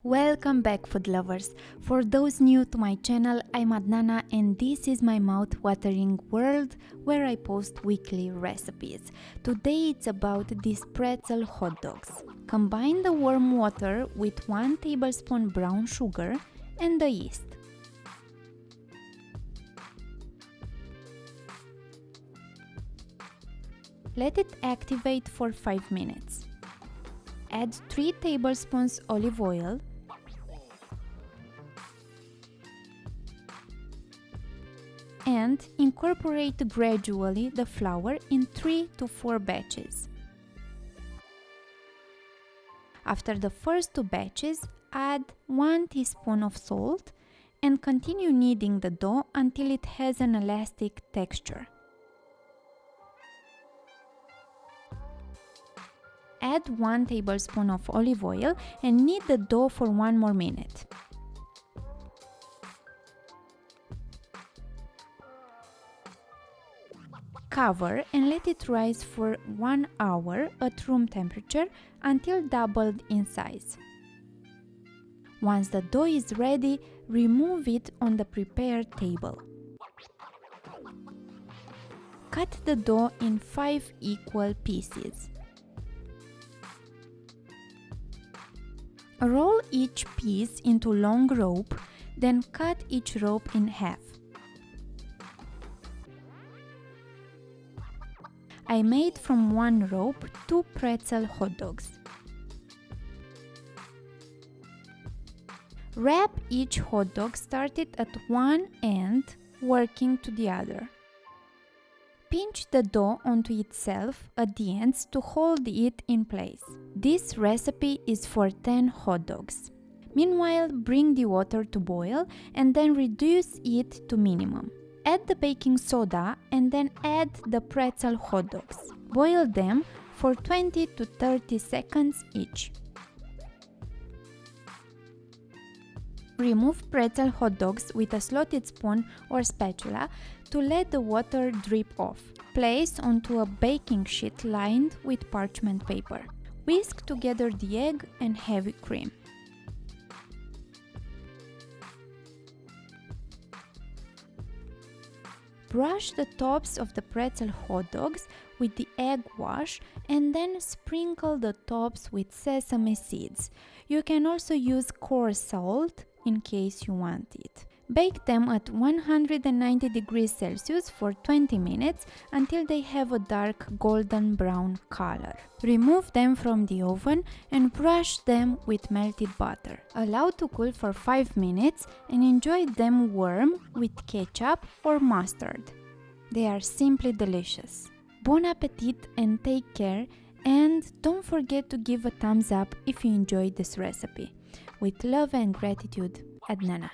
Welcome back, food lovers! For those new to my channel, I'm Adnana and this is my mouth-watering world where I post weekly recipes. Today it's about these pretzel hot dogs. Combine the warm water with 1 tablespoon brown sugar and the yeast. Let it activate for 5 minutes. Add 3 tablespoons olive oil, and incorporate gradually the flour in 3 to 4 batches. After the first 2 batches, add 1 teaspoon of salt and continue kneading the dough until it has an elastic texture. Add 1 tablespoon of olive oil and knead the dough for 1 more minute. Cover and let it rise for 1 hour at room temperature until doubled in size. Once the dough is ready, remove it on the prepared table. Cut the dough in 5 equal pieces. Roll each piece into long rope, then cut each rope in half. I made from 1 rope 2 pretzel hot dogs. Wrap each hot dog started at one end, working to the other. Pinch the dough onto itself at the ends to hold it in place. This recipe is for 10 hot dogs. Meanwhile, bring the water to boil and then reduce it to minimum. Add the baking soda and then add the pretzel hot dogs. Boil them for 20 to 30 seconds each. Remove pretzel hot dogs with a slotted spoon or spatula to let the water drip off. Place onto a baking sheet lined with parchment paper. Whisk together the egg and heavy cream. Brush the tops of the pretzel hot dogs with the egg wash and then sprinkle the tops with sesame seeds. You can also use coarse salt in case you want it. Bake them at 190 degrees Celsius for 20 minutes until they have a dark golden brown color. Remove them from the oven and brush them with melted butter. Allow to cool for 5 minutes and enjoy them warm with ketchup or mustard. They are simply delicious. Bon appetit and take care, and don't forget to give a thumbs up if you enjoyed this recipe. With love and gratitude, Adnana.